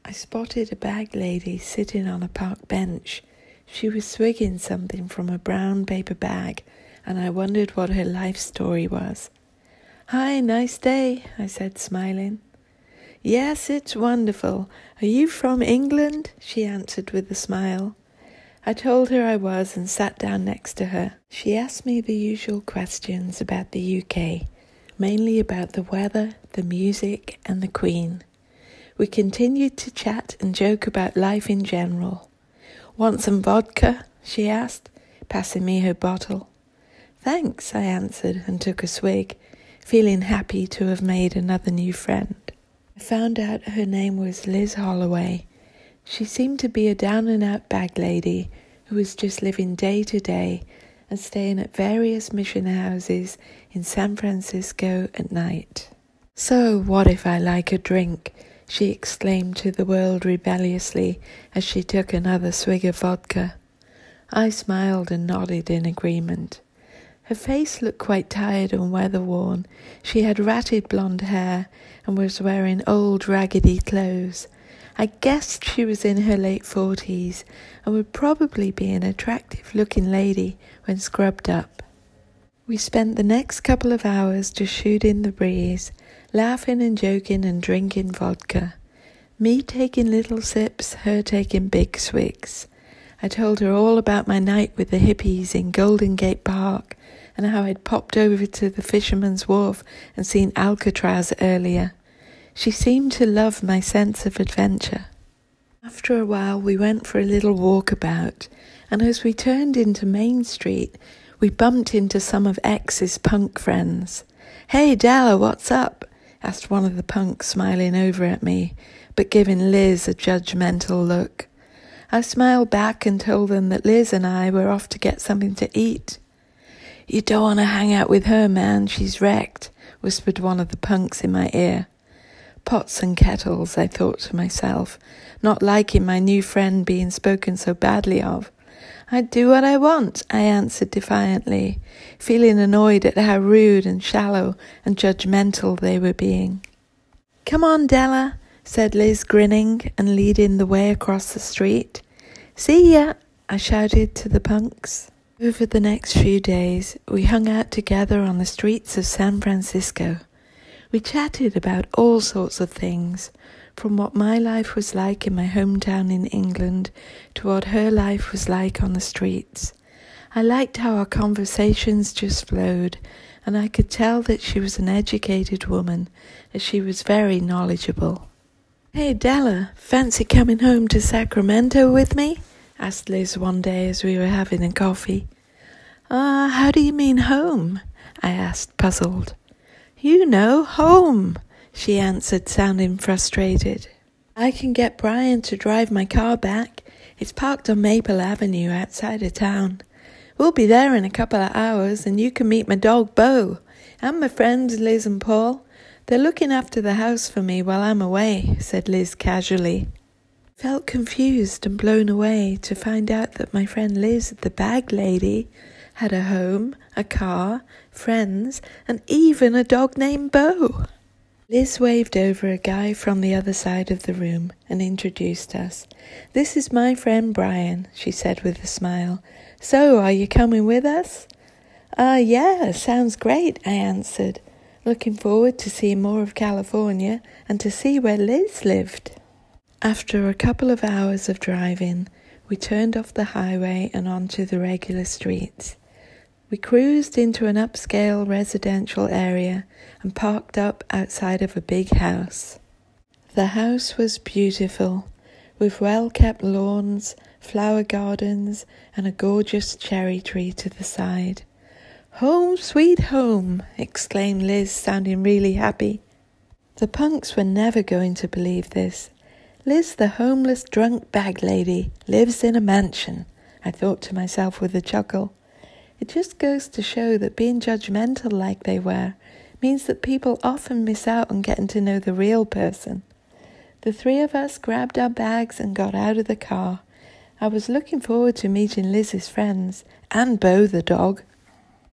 I spotted a bag lady sitting on a park bench. She was swigging something from a brown paper bag, and I wondered what her life story was. "Hi, nice day," I said, smiling. "Yes, it's wonderful. Are you from England?" she answered with a smile. I told her I was and sat down next to her. She asked me the usual questions about the UK, mainly about the weather, the music, and the Queen. We continued to chat and joke about life in general. "Want some vodka?" she asked, passing me her bottle. "Thanks," I answered and took a swig, feeling happy to have made another new friend. I found out her name was Liz Holloway. She seemed to be a down-and-out bag lady who was just living day to day and staying at various mission houses in San Francisco at night. "So, what if I like a drink?" she exclaimed to the world rebelliously as she took another swig of vodka. I smiled and nodded in agreement. Her face looked quite tired and weather-worn. She had ratted blonde hair and was wearing old, raggedy clothes. I guessed she was in her late 40s and would probably be an attractive-looking lady when scrubbed up. We spent the next couple of hours just shooting the breeze, laughing and joking and drinking vodka. Me taking little sips, her taking big swigs. I told her all about my night with the hippies in Golden Gate Park and how I'd popped over to the Fisherman's Wharf and seen Alcatraz earlier. She seemed to love my sense of adventure. After a while we went for a little walkabout, and as we turned into Main Street, we bumped into some of X's punk friends. "Hey Della, what's up?" asked one of the punks, smiling over at me, but giving Liz a judgmental look. I smiled back and told them that Liz and I were off to get something to eat. "You don't want to hang out with her, man, she's wrecked," whispered one of the punks in my ear. Pots and kettles, I thought to myself, not liking my new friend being spoken so badly of. "I'd do what I want," I answered defiantly, feeling annoyed at how rude and shallow and judgmental they were being. "Come on, Della," said Liz, grinning and leading the way across the street. "See ya," I shouted to the punks. Over the next few days, we hung out together on the streets of San Francisco. We chatted about all sorts of things, from what my life was like in my hometown in England to what her life was like on the streets. I liked how our conversations just flowed, and I could tell that she was an educated woman, as she was very knowledgeable. "Hey Della, fancy coming home to Sacramento with me?" asked Liz one day as we were having a coffee. How do you mean home?" I asked, puzzled. "You know, home," she answered, sounding frustrated. "I can get Brian to drive my car back. It's parked on Maple Avenue outside of town. We'll be there in a couple of hours, and you can meet my dog Bo and my friends Liz and Paul. They're looking after the house for me while I'm away," said Liz casually. I felt confused and blown away to find out that my friend Liz, the bag lady, had a home, a car, friends, and even a dog named Bo. Liz waved over a guy from the other side of the room and introduced us. "This is my friend Brian," she said with a smile. "So, are you coming with us?" Yeah, sounds great," I answered, looking forward to seeing more of California and to see where Liz lived. After a couple of hours of driving, we turned off the highway and onto the regular streets. We cruised into an upscale residential area and parked up outside of a big house. The house was beautiful, with well-kept lawns, flower gardens, and a gorgeous cherry tree to the side. "Home sweet home," exclaimed Liz, sounding really happy. The punks were never going to believe this. Liz, the homeless drunk bag lady, lives in a mansion, I thought to myself with a chuckle. It just goes to show that being judgmental like they were means that people often miss out on getting to know the real person. The three of us grabbed our bags and got out of the car. I was looking forward to meeting Liz's friends and Bo the dog.